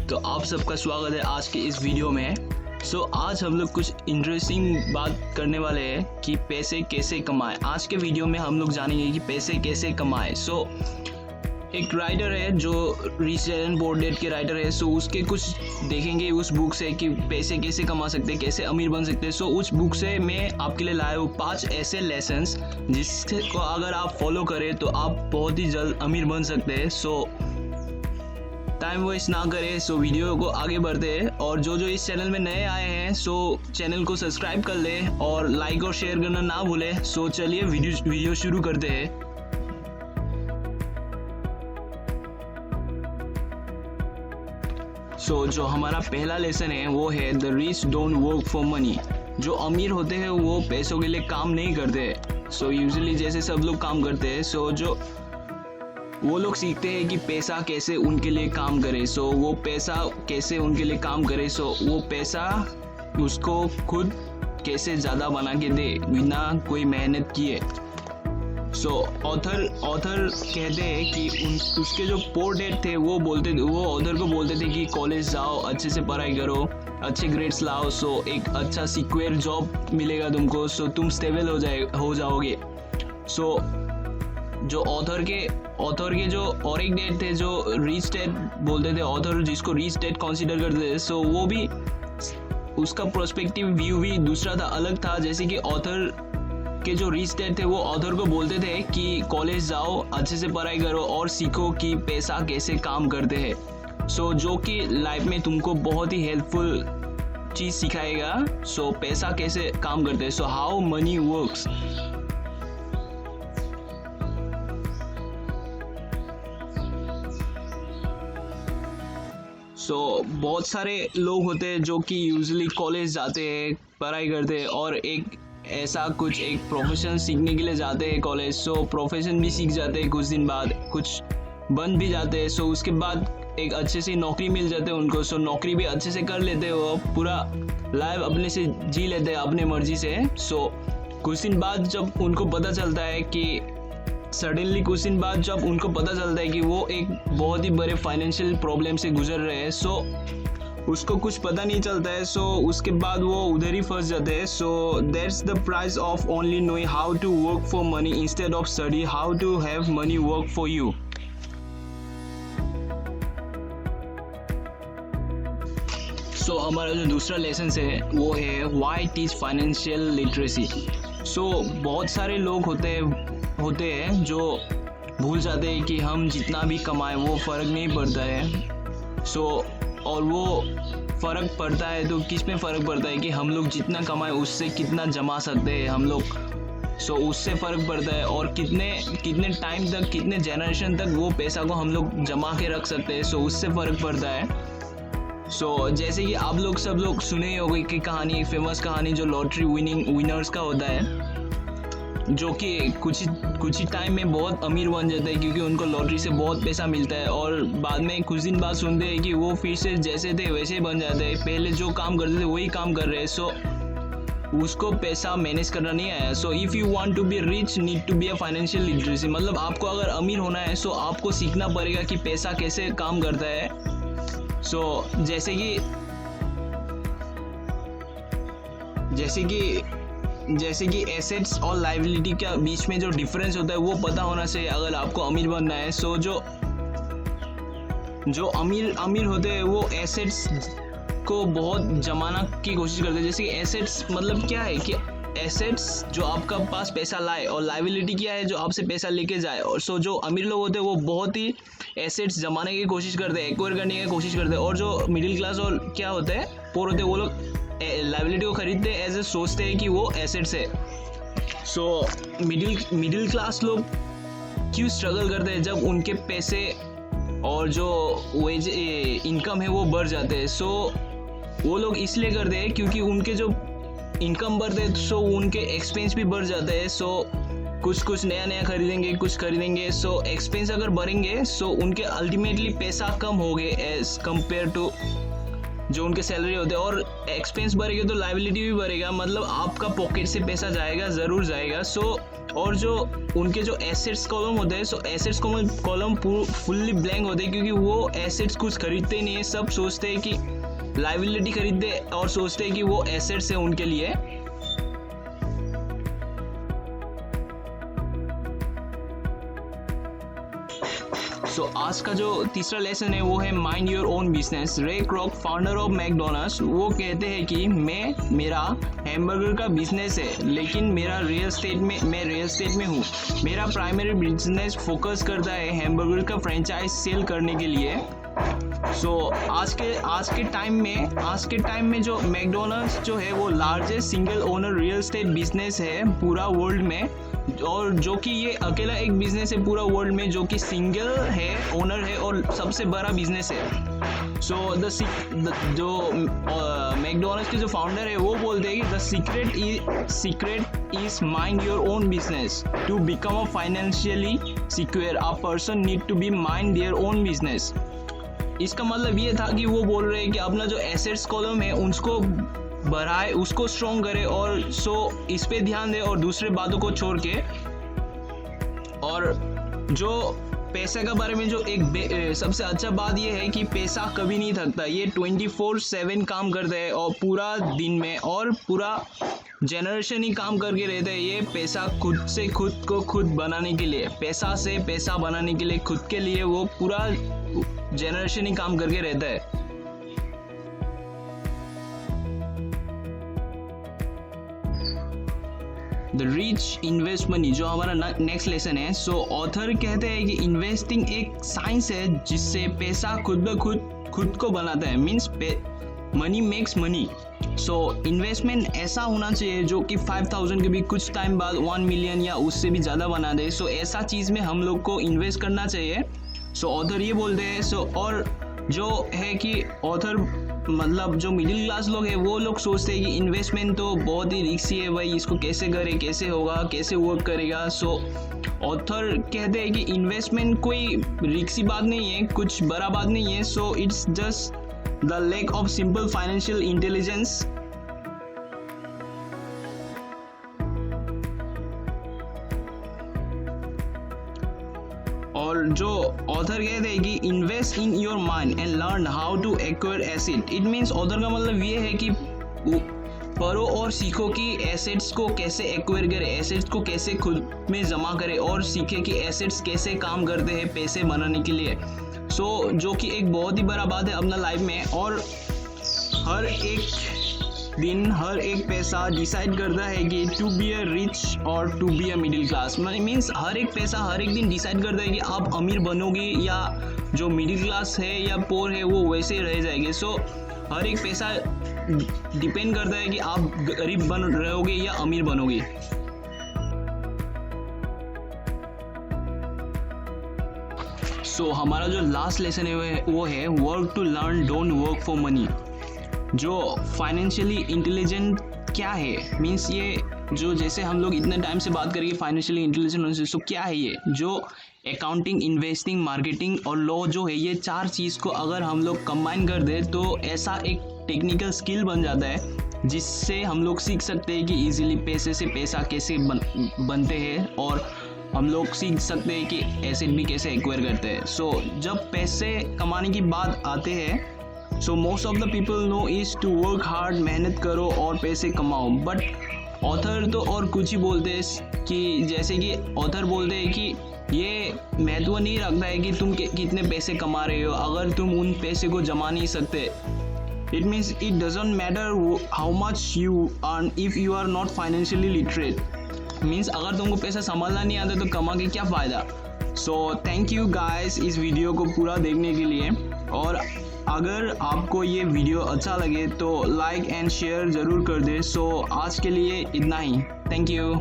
तो आप सबका स्वागत है आज के इस वीडियो में। आज हम लोग कुछ इंटरेस्टिंग बात करने वाले हैं कि पैसे कैसे कमाएं। आज के वीडियो में हम लोग जानेंगे कि पैसे कैसे कमाएं। एक राइटर है जो रिच डैड पुअर डैड के राइटर है, उसके कुछ देखेंगे उस बुक से कि पैसे कैसे कमा सकते हैं, कैसे अमीर बन सकते हैं। उस बुक से मैं आपके लिए लाया हूँ 5 ऐसे लेसन्स जिसको अगर आप फॉलो करें तो आप बहुत ही जल्द अमीर बन सकते हैं। टाइम वेस्ट ना करें, वीडियो को आगे बढ़ते हैं। और जो इस चैनल में नए आए हैं चैनल को सब्सक्राइब कर लें और लाइक और शेयर करना ना भूलें। चलिए वीडियो शुरू करते हैं। जो हमारा पहला लेसन है वो है the rich don't work for money. जो अमीर होते हैं वो पैसों के लिए काम नहीं करते। यूजुअली जैसे सब लोग काम करते हैं, जो वो लोग सीखते हैं कि पैसा कैसे उनके लिए काम करे। वो पैसा कैसे उनके लिए काम करे, वो पैसा उसको खुद कैसे ज़्यादा बना के दे बिना कोई मेहनत किए। ऑथर कहते हैं कि उसके जो पुअर डैड थे वो ऑथर को बोलते थे कि कॉलेज जाओ, अच्छे से पढ़ाई करो, अच्छे ग्रेड्स लाओ, एक अच्छा सिक्योर जॉब मिलेगा तुमको, तुम स्टेबल हो जाओगे। जो ऑथर के जो और एक डैड थे जो रिच डैड बोलते थे, ऑथर जिसको रिच डैड कंसीडर करते थे, वो भी उसका प्रोस्पेक्टिव व्यू भी दूसरा था, अलग था। जैसे कि ऑथर के जो रिच डैड थे वो ऑथर को बोलते थे कि कॉलेज जाओ, अच्छे से पढ़ाई करो और सीखो कि पैसा कैसे काम करते हैं। जो कि लाइफ में तुमको बहुत ही हेल्पफुल चीज़ सिखाएगा। पैसा कैसे काम करते हैं, हाउ मनी वर्क्स। बहुत सारे लोग होते हैं जो कि यूजुअली कॉलेज जाते हैं, पढ़ाई करते हैं और एक प्रोफेशन सीखने के लिए जाते हैं कॉलेज। प्रोफेशन भी सीख जाते हैं, कुछ दिन बाद कुछ बन भी जाते हैं। उसके बाद एक अच्छे से नौकरी मिल जाते हैं उनको। नौकरी भी अच्छे से कर लेते हैं, वो पूरा लाइफ अपने से जी लेते हैं अपने मर्जी से। कुछ दिन बाद जब उनको पता चलता है कि वो एक बहुत ही बड़े फाइनेंशियल प्रॉब्लम से गुजर रहे हैं, उसको कुछ पता नहीं चलता है। उसके बाद वो उधर ही फंस जाते हैं। That's the price of only knowing how to work for money instead of study how to have money work for you. हमारा जो दूसरा लेसन है वो है व्हाई टीच फाइनेंशियल लिटरेसी। बहुत सारे लोग होते हैं जो भूल जाते हैं कि हम जितना भी कमाएं वो फ़र्क नहीं पड़ता है। और वो फ़र्क पड़ता है तो किस में फ़र्क पड़ता है कि हम लोग जितना कमाएं उससे कितना जमा सकते हैं हम लोग। उससे फ़र्क पड़ता है और कितने टाइम तक, कितने जनरेशन तक वो पैसा को हम लोग जमा के रख सकते हैं। उससे फ़र्क पड़ता है। जैसे कि आप लोग सब लोग सुने ही होंगे कि कहानी, फेमस कहानी जो लॉटरी विनर्स का होता है, जो कि कुछ ही टाइम में बहुत अमीर बन जाता है क्योंकि उनको लॉटरी से बहुत पैसा मिलता है। और बाद में कुछ दिन बाद सुनते हैं कि वो फिर से जैसे थे वैसे ही बन जाते हैं, पहले जो काम करते थे वही काम कर रहे हैं। उसको पैसा मैनेज करना नहीं आया। If you want to be rich need to be a financial literacy. मतलब आपको अगर अमीर होना है आपको सीखना पड़ेगा कि पैसा कैसे काम करता है। जैसे कि एसेट्स और लायबिलिटी के बीच में जो डिफरेंस होता है वो पता होना चाहिए अगर आपको अमीर बनना है। जो अमीर होते हैं वो एसेट्स को बहुत जमाना की कोशिश करते हैं। जैसे कि एसेट्स मतलब क्या है कि एसेट्स जो आपका पास पैसा लाए और लायबिलिटी क्या है जो आपसे पैसा लेके जाए। और जो अमीर लोग होते हैं वो बहुत ही एसेट्स जमाने की कोशिश करते हैं, एक्वायर करने की कोशिश करते हैं। और जो मिडिल क्लास और क्या होते हैं, पुअर होते हैं, वो लोग लायबिलिटी को खरीदते हैं, ऐसे सोचते हैं कि वो एसेट्स है। मिडिल क्लास लोग क्यों स्ट्रगल करते हैं जब उनके पैसे और जो वेज इनकम है वो बढ़ जाते हैं। वो लोग इसलिए करते हैं क्योंकि उनके जो इनकम बढ़ते हैं उनके एक्सपेंस भी बढ़ जाते हैं। कुछ नया खरीदेंगे, कुछ खरीदेंगे। एक्सपेंस अगर बढ़ेंगे उनके अल्टीमेटली पैसा कम हो गए एज कम्पेयर टू जो उनके सैलरी होते हैं, और एक्सपेंस बढ़ेगा तो लाइबिलिटी भी बढ़ेगा, मतलब आपका पॉकेट से पैसा जाएगा, ज़रूर जाएगा। सो और जो उनके जो एसेट्स कॉलम होते हैं, so assets column fully blank होते हैं, क्योंकि वो एसेट्स कुछ खरीदते नहीं है, सब सोचते हैं कि लाइबिलिटी खरीदते और सोचते हैं कि वो एसेट्स है उनके लिए। सो आज का जो तीसरा लेसन है वो है माइंड योर ओन बिजनेस। रे क्रॉक, फाउंडर ऑफ मैकडोनल्ड्स, वो कहते हैं कि मेरा हैमबर्गर का बिजनेस है, लेकिन मैं रियल एस्टेट में हूँ। मेरा प्राइमरी बिजनेस फोकस करता है हैमबर्गर का फ्रेंचाइज सेल करने के लिए। सो आज के टाइम में जो मैकडोनल्ड्स जो है वो largest single owner real estate business है पूरा वर्ल्ड में, और जो कि ये अकेला एक बिजनेस है पूरा वर्ल्ड में जो कि सिंगल है ओनर है और सबसे बड़ा बिजनेस है। सो जो मैकडोनल्ड्स के जो फाउंडर है वो बोलते हैं कि the secret is mind your own business. To become a financially secure a person need to be mind their own business. इसका मतलब ये था कि वो बोल रहे हैं कि अपना जो एसेट्स कॉलम है उसको बढ़ाए, उसको स्ट्रॉन्ग करे, और इस पे ध्यान दे और दूसरे बातों को छोड़ के। और जो पैसे के बारे में जो एक सबसे अच्छा बात ये है कि पैसा कभी नहीं थकता, ये 24/7 काम करता है और पूरा दिन में, और पूरा जनरेशन ही काम करके रहता है। ये पैसा खुद को खुद बनाने के लिए, पैसा से पैसा बनाने के लिए, खुद के लिए वो पूरा जनरेशन ही काम करके रहता है। द रिच इन्वेस्ट मनी, जो हमारा नेक्स्ट लेसन है। सो ऑथर कहते हैं कि इन्वेस्टिंग एक साइंस है जिससे पैसा खुद ब खुद को बनाता है, means money makes money. So investment ऐसा होना चाहिए जो कि 5,000 के भी कुछ टाइम बाद 1 मिलियन या उससे भी ज़्यादा बना दे। सो ऐसा चीज़ में हम लोग को इन्वेस्ट करना चाहिए। सो ऑथर ये बोलते हैं। और जो है कि ऑथर मतलब जो मिडिल क्लास लोग हैं वो लोग सोचते हैं कि इन्वेस्टमेंट तो बहुत ही रिस्की है भाई, इसको कैसे करें, कैसे होगा, कैसे वर्क करेगा। सो ऑथर कहते हैं कि इन्वेस्टमेंट कोई रिस्की बात नहीं है, कुछ बड़ा बात नहीं है। So it's just the lack of simple financial intelligence. और जो ऑथर कहते हैं कि invest in your mind and learn how to acquire asset. It means author का मतलब ये है कि पढ़ो और सीखो कि एसेट्स को कैसे एक्वायर करें, एसेट्स को कैसे खुद में जमा करें, और सीखे कि एसेट्स कैसे काम करते हैं पैसे बनाने के लिए। सो जो कि एक बहुत ही बड़ा बात है अपना लाइफ में। और हर एक दिन हर एक पैसा डिसाइड करता है कि टू बी अ रिच और to be a middle class. Means हर एक पैसा हर एक दिन डिसाइड करता है कि आप अमीर बनोगे या जो मिडिल क्लास है या पोर है वो वैसे रह जाएंगे। सो हर एक पैसा डिपेंड करता है कि आप गरीब बन रहोगे या अमीर बनोगे। सो हमारा जो लास्ट लेसन है वो है work to learn, don't work for money. जो फाइनेंशियली इंटेलिजेंट क्या है, मीन्स ये जो जैसे हम लोग इतने टाइम से बात करेंगे फाइनेंशियली इंटेलिजेंट, सो क्या है ये जो अकाउंटिंग, इन्वेस्टिंग, मार्केटिंग और लॉ जो है, ये चार चीज़ को अगर हम लोग कंबाइन कर दे तो ऐसा एक टेक्निकल स्किल बन जाता है जिससे हम लोग सीख सकते हैं कि इजीली पैसे से पैसा कैसे बनते हैं, और हम लोग सीख सकते हैं कि एसेट भी कैसे एक्वायर करते हैं। सो जब पैसे कमाने की बात आते हैं, so most of the people know is to work hard, मेहनत करो और पैसे कमाओ। बट ऑथर तो और कुछ ही बोलते हैं कि जैसे कि ऑथर बोलते हैं कि ये महत्व नहीं रखता है कि तुम कितने पैसे कमा रहे हो अगर तुम उन पैसे को जमा नहीं सकते। It means it doesn't matter how much you earn if you are not financially literate. Means अगर तुमको पैसा संभालना नहीं आता तो कमा के क्या फ़ायदा। सो थैंक यू गाइस इस वीडियो को पूरा देखने के लिए, और अगर आपको ये वीडियो अच्छा लगे तो लाइक एंड शेयर ज़रूर कर दें। सो आज के लिए इतना ही, थैंक यू।